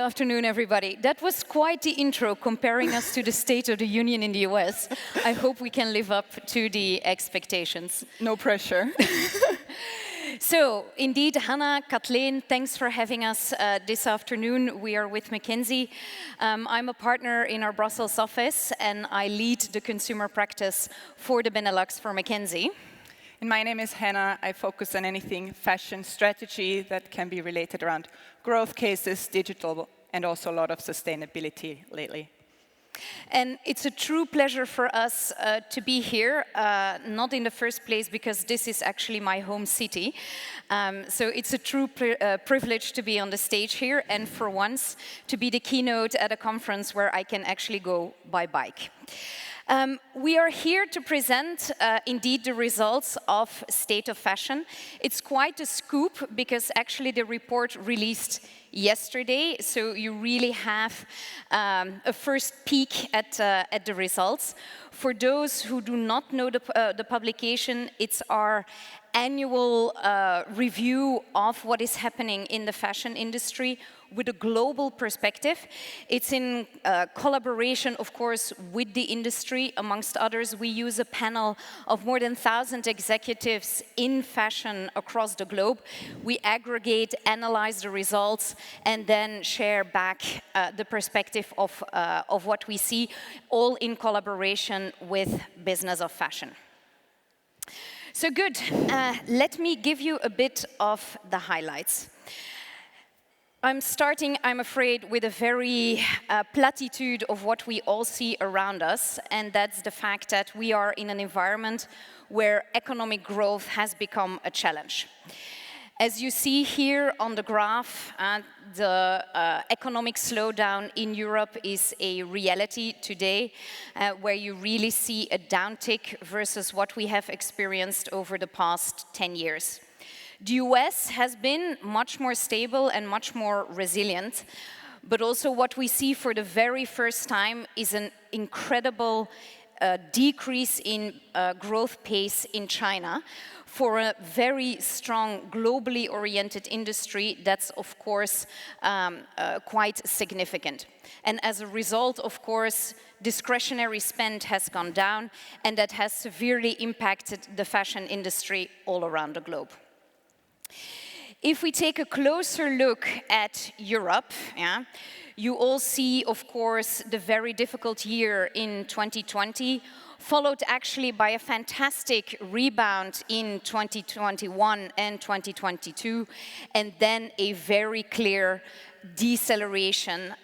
afternoon, everybody. That was quite the intro comparing us to the State of the Union in the US. I hope we can live up to the expectations. No pressure. So, indeed, Hanna, Kathleen, thanks for having us this afternoon. We are with McKinsey. I'm a partner in our Brussels office, and I lead the consumer practice for the Benelux for McKinsey. And my name is Hanna. I focus on anything fashion strategy that can be related around growth cases, digital, and also a lot of sustainability lately. And it's a true pleasure for us to be here, not in the first place because this is actually my home city. So it's a true privilege to be on the stage here and for once to be the keynote at a conference where I can actually go by bike. We are here to present, indeed, the results of State of Fashion. It's quite a scoop because actually the report released yesterday, so you really have a first peek at the results. For those who do not know the publication, it's our annual review of what is happening in the fashion industry with a global perspective. It's in collaboration, of course, with the industry. Amongst others, we use a panel of more than 1,000 executives in fashion across the globe. We aggregate, analyze the results, and then share back the perspective of what we see, all in collaboration with Business of Fashion. So good, let me give you a bit of the highlights. I'm starting, I'm afraid, with a very platitude of what we all see around us, and that's the fact that we are in an environment where economic growth has become a challenge. As you see here on the graph, the economic slowdown in Europe is a reality today, where you really see a downtick versus what we have experienced over the past 10 years. The US has been much more stable and much more resilient, but also what we see for the very first time is an incredible decrease in growth pace in China. For a very strong, globally oriented industry, that's of course quite significant. And as a result, of course, discretionary spend has gone down, and that has severely impacted the fashion industry all around the globe. If we take a closer look at Europe, you all see, of course, the very difficult year in 2020, followed actually by a fantastic rebound in 2021 and 2022, and then a very clear deceleration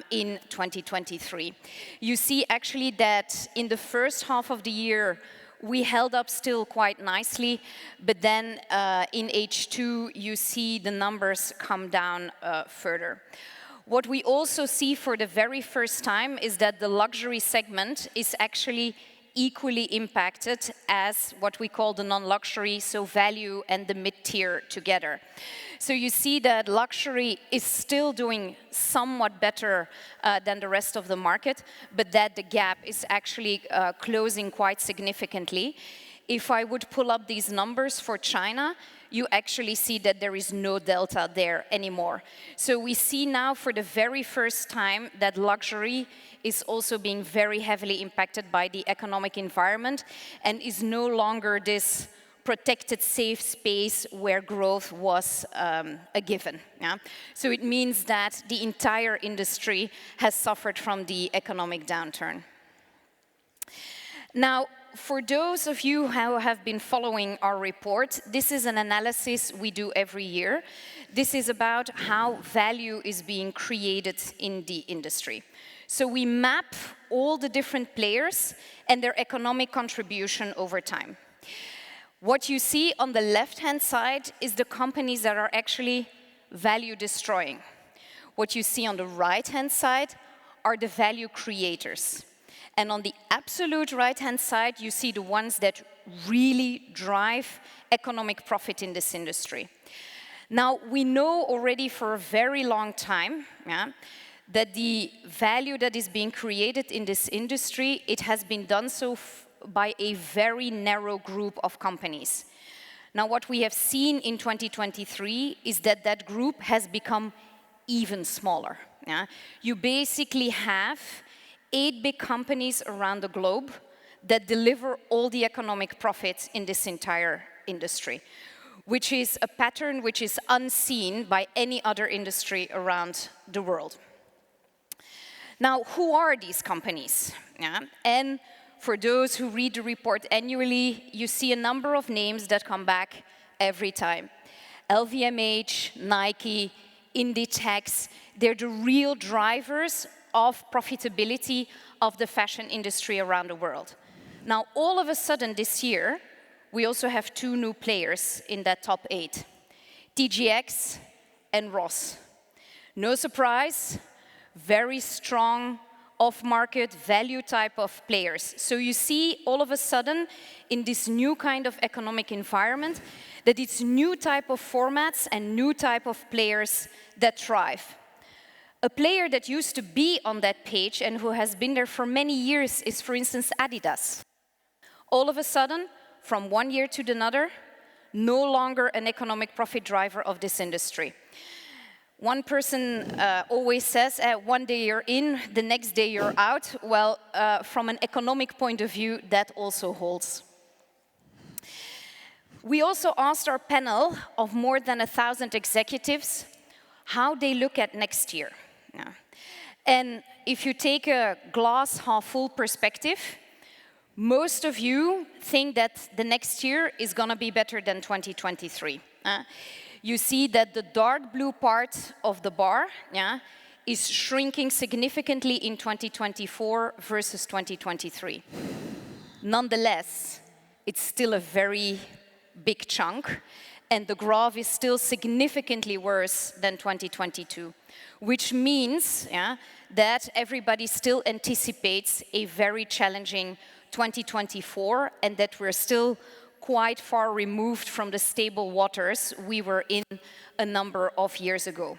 in 2023. You see actually that in the first half of the year, we held up still quite nicely, but then in H2, you see the numbers come down further. What we also see for the very first time is that the luxury segment is actually equally impacted as what we call the non-luxury, so value and the mid-tier together. So you see that luxury is still doing somewhat better than the rest of the market, but that the gap is actually closing quite significantly. If I would pull up these numbers for China, you actually see that there is no delta there anymore. So we see now for the very first time that luxury is also being very heavily impacted by the economic environment and is no longer this protected safe space where growth was a given. So it means that the entire industry has suffered from the economic downturn. Now, for those of you who have been following our report, this is an analysis we do every year. This is about how value is being created in the industry. So we map all the different players and their economic contribution over time. What you see on the left-hand side is the companies that are actually value destroying. What you see on the right-hand side are the value creators. And on the absolute right-hand side, you see the ones that really drive economic profit in this industry. Now, we know already for a very long time that the value that is being created in this industry, it has been done so by a very narrow group of companies. Now, what we have seen in 2023 is that that group has become even smaller. Yeah? You basically have 8 big companies around the globe that deliver all the economic profits in this entire industry, which is a pattern which is unseen by any other industry around the world. Now, who are these companies? Yeah? And for those who read the report annually, you see a number of names that come back every time. LVMH, Nike, Inditex, they're the real drivers of profitability of the fashion industry around the world. Now, all of a sudden this year, we also have 2 new players in that top 8, TJX and Ross. No surprise, very strong off-market value type of players. So you see all of a sudden in this new kind of economic environment that it's new type of formats and new type of players that thrive. A player that used to be on that page and who has been there for many years is, for instance, Adidas. All of a sudden, from one year to another, no longer an economic profit driver of this industry. One person always says, one day you're in, the next day you're out. Well, from an economic point of view, that also holds. We also asked our panel of more than 1,000 executives how they look at next year. Yeah. And if you take a glass half full perspective, most of you think that the next year is going to be better than 2023. You see that the dark blue part of the bar is shrinking significantly in 2024 versus 2023. Nonetheless, it's still a very big chunk, and the graph is still significantly worse than 2022, which means that everybody still anticipates a very challenging 2024, and that we're still quite far removed from the stable waters we were in a number of years ago.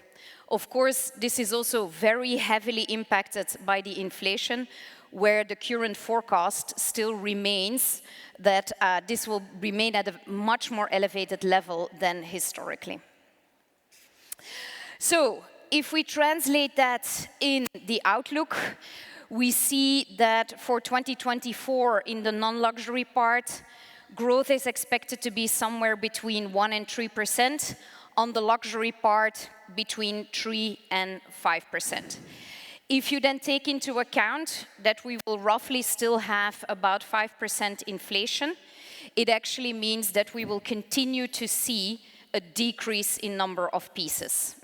Of course, this is also very heavily impacted by the inflation, where the current forecast still remains that this will remain at a much more elevated level than historically. So, if we translate that in the outlook, we see that for 2024, in the non-luxury part, growth is expected to be somewhere between 1% and 3%. On the luxury part, between 3% and 5%. If you then take into account that we will roughly still have about 5% inflation, it actually means that we will continue to see a decrease in number of pieces.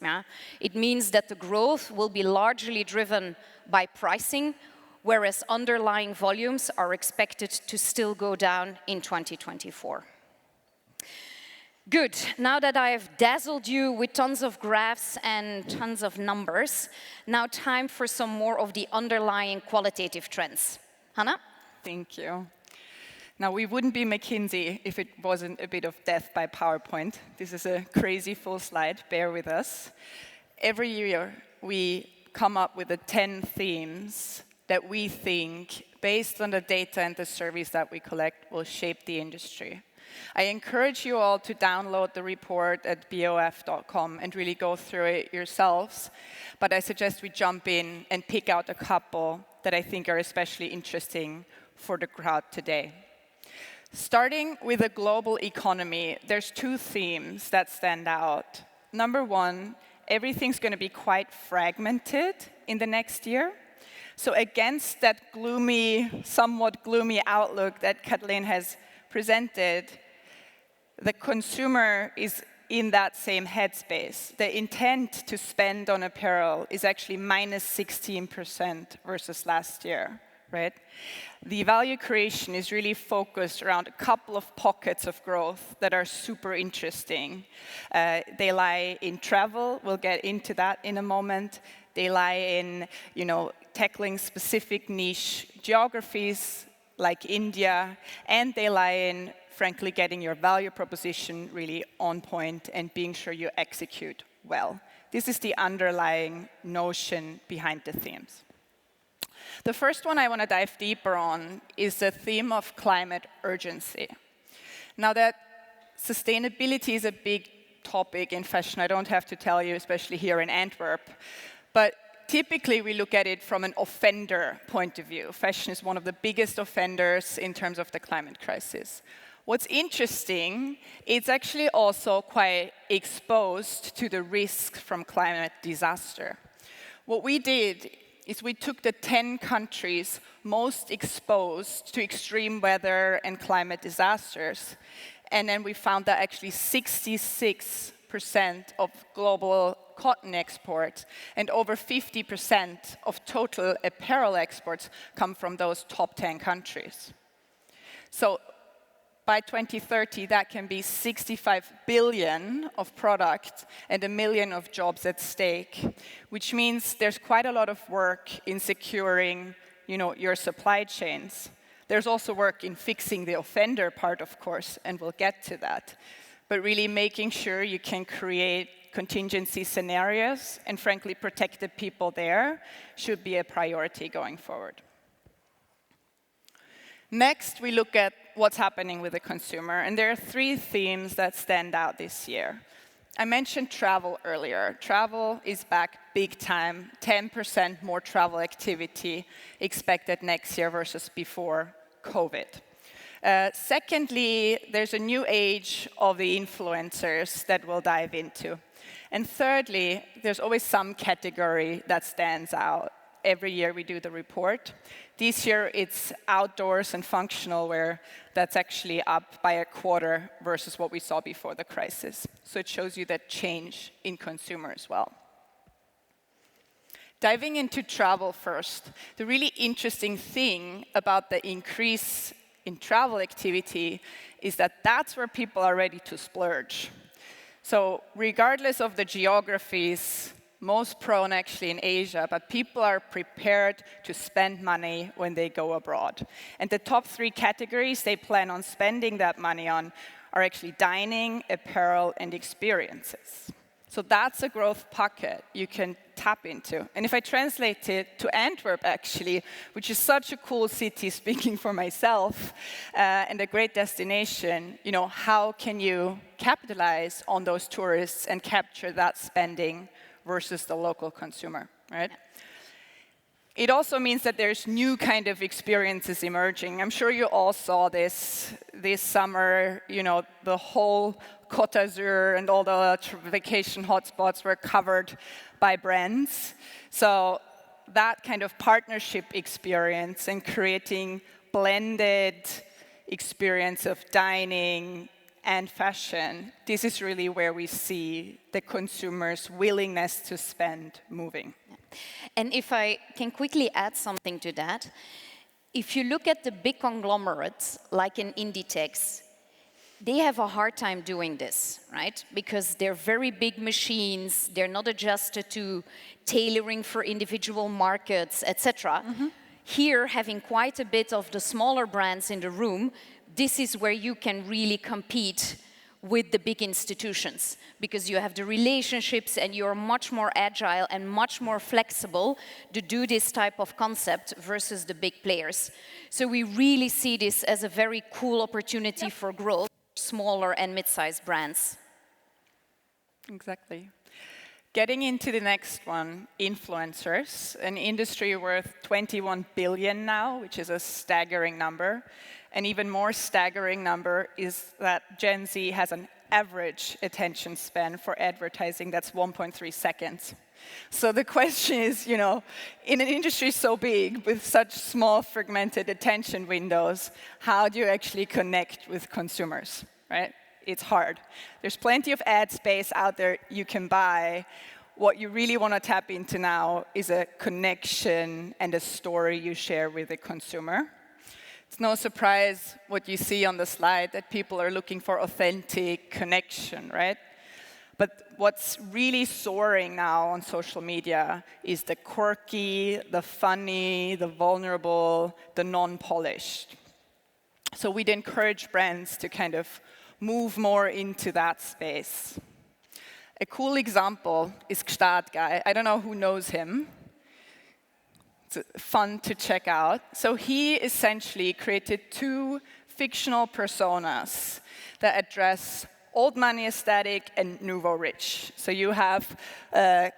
It means that the growth will be largely driven by pricing, whereas underlying volumes are expected to still go down in 2024. Good. Now that I have dazzled you with tons of graphs and tons of numbers, now time for some more of the underlying qualitative trends. Hanna? Thank you. Now, we wouldn't be McKinsey if it wasn't a bit of death by PowerPoint. This is a crazy full slide, bear with us. Every year, we come up with the 10 themes that we think, based on the data and the surveys that we collect, will shape the industry. I encourage you all to download the report at bof.com and really go through it yourselves. But I suggest we jump in and pick out a couple that I think are especially interesting for the crowd today. Starting with the global economy, there's 2 themes that stand out. Number 1, everything's going to be quite fragmented in the next year. So against that gloomy, somewhat gloomy outlook that Kathleen has presented, the consumer is in that same headspace. The intent to spend on apparel is actually minus 16% versus last year, right? The value creation is really focused around a couple of pockets of growth that are super interesting. They lie in travel. We'll get into that in a moment. They lie in, tackling specific niche geographies like India, and they lie in, frankly, getting your value proposition really on point and being sure you execute well. This is the underlying notion behind the themes. The first one I want to dive deeper on is the theme of climate urgency. Now that sustainability is a big topic in fashion, I don't have to tell you, especially here in Antwerp, but typically we look at it from an offender point of view. Fashion is one of the biggest offenders in terms of the climate crisis. What's interesting, it's actually also quite exposed to the risks from climate disaster. What we did is we took the 10 countries most exposed to extreme weather and climate disasters, and then we found that actually 66% of global cotton exports and over 50% of total apparel exports come from those top 10 countries. So by 2030, that can be 65 billion of product and 1 million of jobs at stake, which means there's quite a lot of work in securing, your supply chains. There's also work in fixing the offender part, of course, and we'll get to that. But really making sure you can create contingency scenarios and frankly protect the people there should be a priority going forward. Next, we look at what's happening with the consumer, and there are 3 themes that stand out this year. I mentioned travel earlier. Travel is back big time, 10% more travel activity expected next year versus before COVID. Secondly, there's a new age of the influencers that we'll dive into. And thirdly, there's always some category that stands out. Every year we do the report. This year it's outdoors and functional wear that's actually up by a quarter versus what we saw before the crisis. So it shows you that change in consumer as well. Diving into travel first, the really interesting thing about the increase in travel activity is that that's where people are ready to splurge. So regardless of the geographies, most prone actually in Asia, but people are prepared to spend money when they go abroad. And the top 3 categories they plan on spending that money on are actually dining, apparel, and experiences. So that's a growth pocket you can tap into. And if I translate it to Antwerp, actually, which is such a cool city, speaking for myself, and a great destination, how can you capitalize on those tourists and capture that spending versus the local consumer, right? It also means that there's new kind of experiences emerging. I'm sure you all saw this summer, the whole Côte d'Azur and all the vacation hotspots were covered by brands. So that kind of partnership experience and creating blended experience of dining and fashion, this is really where we see the consumer's willingness to spend moving. And if I can quickly add something to that, if you look at the big conglomerates, like an Inditex, they have a hard time doing this, right? Because they're very big machines, they're not adjusted to tailoring for individual markets, etc. Here, having quite a bit of the smaller brands in the room, this is where you can really compete with the big institutions, because you have the relationships and you're much more agile and much more flexible to do this type of concept versus the big players. So we really see this as a very cool opportunity for growth, smaller and mid-sized brands. Exactly. Getting into the next one, influencers, an industry worth 21 billion now, which is a staggering number. An even more staggering number is that Gen Z has an average attention span for advertising that's 1.3 seconds. So the question is, in an industry so big, with such small fragmented attention windows, how do you actually connect with consumers, right? It's hard. There's plenty of ad space out there you can buy. What you really want to tap into now is a connection and a story you share with the consumer. It's no surprise what you see on the slide, that people are looking for authentic connection, right? But what's really soaring now on social media is the quirky, the funny, the vulnerable, the non-polished. So we'd encourage brands to kind of move more into that space. A cool example is Kad Guy. I don't know who knows him. It's fun to check out. So he essentially created 2 fictional personas that address old money aesthetic and nouveau rich. So you have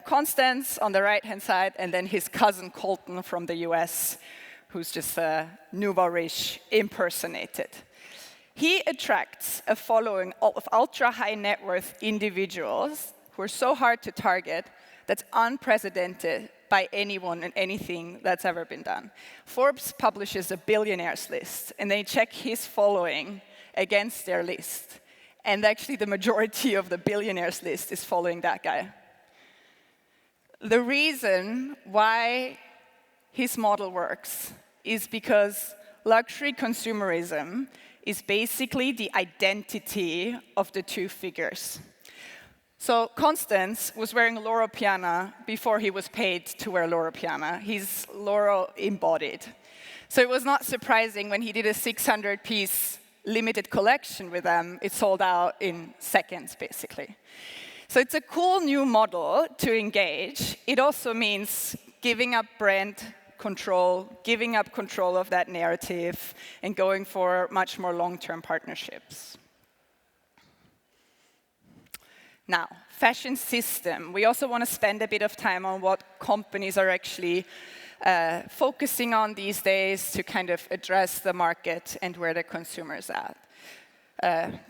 Constance on the right-hand side, and then his cousin Colton from the US, who's just nouveau rich impersonated. He attracts a following of ultra-high net worth individuals who are so hard to target that's unprecedented by anyone and anything that's ever been done. Forbes publishes a billionaires list, and they check his following against their list. And actually, the majority of the billionaires list is following that guy. The reason why his model works is because luxury consumerism is basically the identity of the two figures. So Constance was wearing Loro Piana before he was paid to wear Loro Piana. He's Loro embodied. So it was not surprising when he did a 600-piece limited collection with them. It sold out in seconds, basically. So it's a cool new model to engage. It also means giving up brand control, giving up control of that narrative, and going for much more long-term partnerships. Now, fashion system. We also want to spend a bit of time on what companies are actually focusing on these days to kind of address the market and where the consumer is at.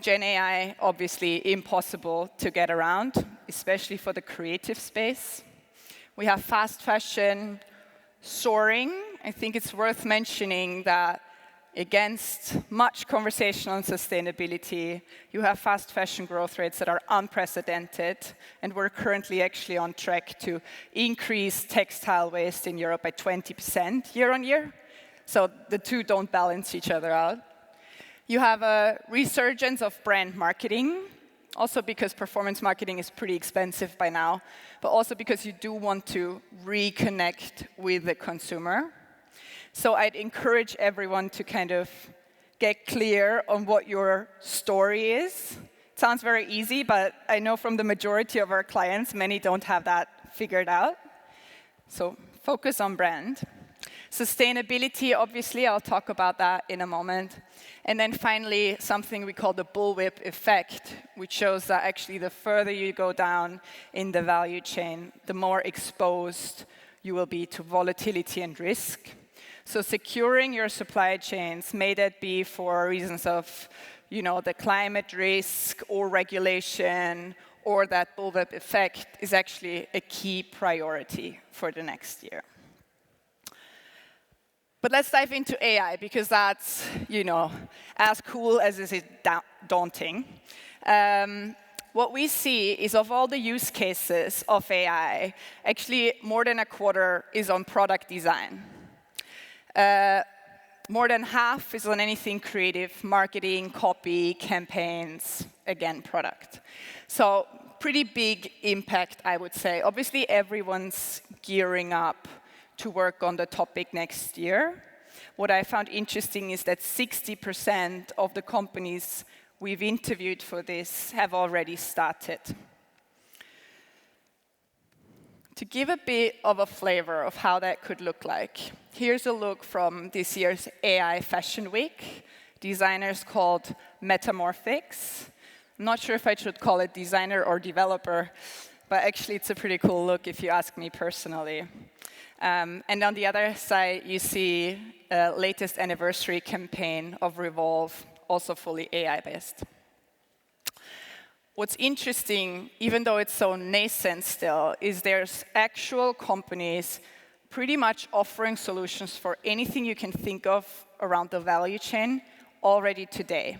Gen AI, obviously impossible to get around, especially for the creative space. We have fast fashion soaring. I think it's worth mentioning that against much conversation on sustainability, you have fast fashion growth rates that are unprecedented, and we're currently actually on track to increase textile waste in Europe by 20% year on year. So the two don't balance each other out. You have a resurgence of brand marketing, also because performance marketing is pretty expensive by now, but also because you do want to reconnect with the consumer. So I'd encourage everyone to kind of get clear on what your story is. It sounds very easy, but I know from the majority of our clients, many don't have that figured out. So focus on brand. Sustainability, obviously, I'll talk about that in a moment. And then finally, something we call the bullwhip effect, which shows that actually the further you go down in the value chain, the more exposed you will be to volatility and risk. So securing your supply chains, may that be for reasons of, the climate risk or regulation or that bullwhip effect, is actually a key priority for the next year. But let's dive into AI, because that's, as cool as it is daunting. What we see is of all the use cases of AI, actually more than a quarter is on product design. More than half is on anything creative, marketing, copy, campaigns, again, product. So pretty big impact, I would say. Obviously, everyone's gearing up to work on the topic next year. What I found interesting is that 60% of the companies we've interviewed for this have already started. To give a bit of a flavor of how that could look like, here's a look from this year's AI Fashion Week. Designers called Metamorphics. I'm not sure if I should call it designer or developer, but actually it's a pretty cool look if you ask me personally. And on the other side, you see a latest anniversary campaign of Revolve, also fully AI-based. What's interesting, even though it's so nascent still, is there's actual companies pretty much offering solutions for anything you can think of around the value chain already today.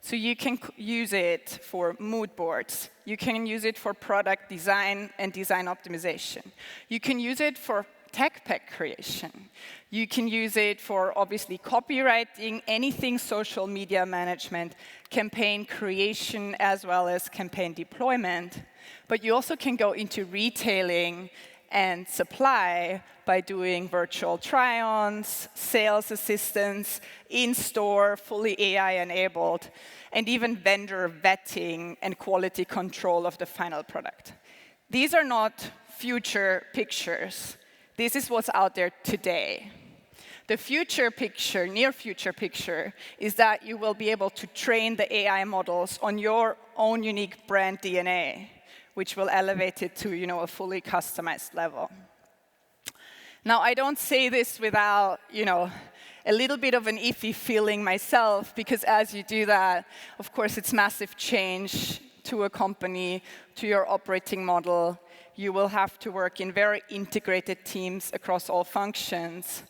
So you can use it for mood boards. You can use it for product design and design optimization. You can use it for tech pack creation. You can use it for, obviously, copywriting, anything social media management, campaign creation, as well as campaign deployment. But you also can go into retailing and supply by doing virtual try-ons, sales assistance, in-store, fully AI-enabled, and even vendor vetting and quality control of the final product. These are not future pictures. This is what's out there today. The future picture, near future picture, is that you will be able to train the AI models on your own unique brand DNA, which will elevate it to, a fully customized level. Now, I don't say this without, a little bit of an iffy feeling myself, because as you do that, of course, it's massive change to a company, to your operating model. You will have to work in very integrated teams across all functions.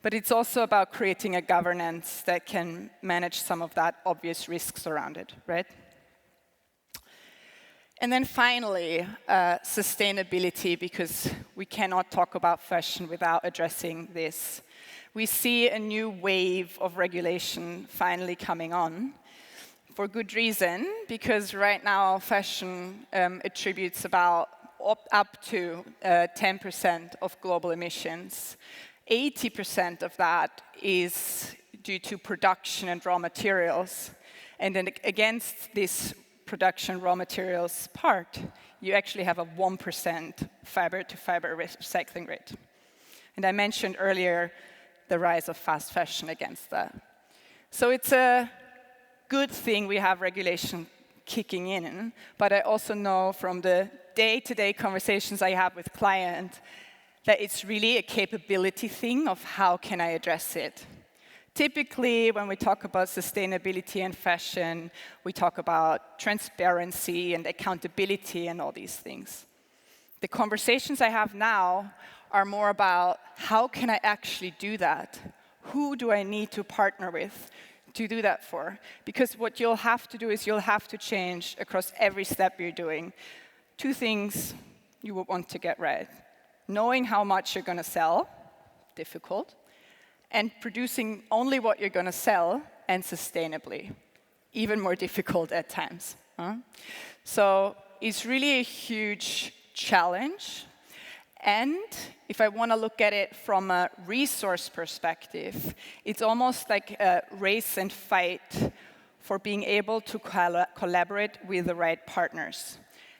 But it's also about creating a governance that can manage some of that obvious risks around it, right? And then finally, sustainability, because we cannot talk about fashion without addressing this. We see a new wave of regulation finally coming on, for good reason, because right now fashion attributes about up to 10% of global emissions. 80% of that is due to production and raw materials. And then against this production raw materials part, you actually have a 1% fiber-to-fiber recycling rate. And I mentioned earlier the rise of fast fashion against that. So it's a good thing we have regulation kicking in, but I also know from the day-to-day conversations I have with clients that it's really a capability thing of how can I address it. Typically, when we talk about sustainability and fashion, we talk about transparency and accountability and all these things. The conversations I have now are more about how can I actually do that? Who do I need to partner with to do that for? Because what you'll have to do is you'll have to change across every step you're doing. Two things you would want to get right. Knowing how much you're going to sell, difficult, and producing only what you're going to sell and sustainably, even more difficult at times. So it's really a huge challenge. And if I want to look at it from a resource perspective, it's almost like a race and fight for being able to collaborate with the right partners.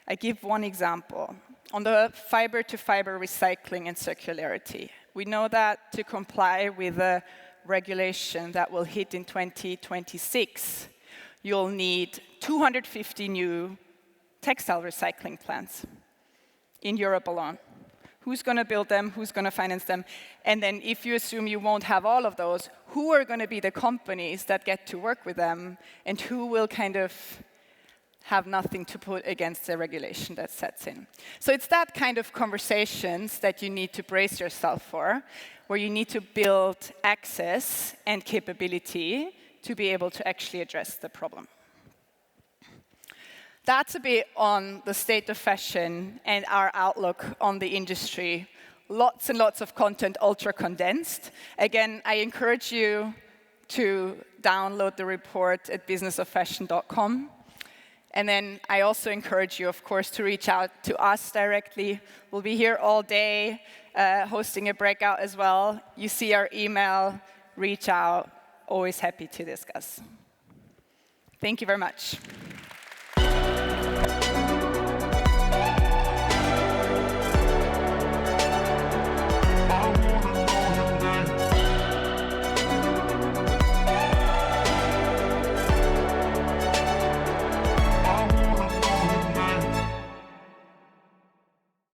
I give one example. On the fiber-to-fiber recycling and circularity, we know that to comply with a regulation that will hit in 2026, you'll need 250 new textile recycling plants in Europe alone. Who's going to build them? Who's going to finance them? And then if you assume you won't have all of those, who are going to be the companies that get to work with them, and who will kind of have nothing to put against the regulation that sets in? So it's that kind of conversations that you need to brace yourself for, where you need to build access and capability to be able to actually address the problem. That's a bit on the state of fashion and our outlook on the industry. Lots and lots of content, ultra condensed. Again, I encourage you to download the report at businessoffashion.com. And then I also encourage you, of course, to reach out to us directly. We'll be here all day, hosting a breakout as well. You see our email, reach out, always happy to discuss. Thank you very much.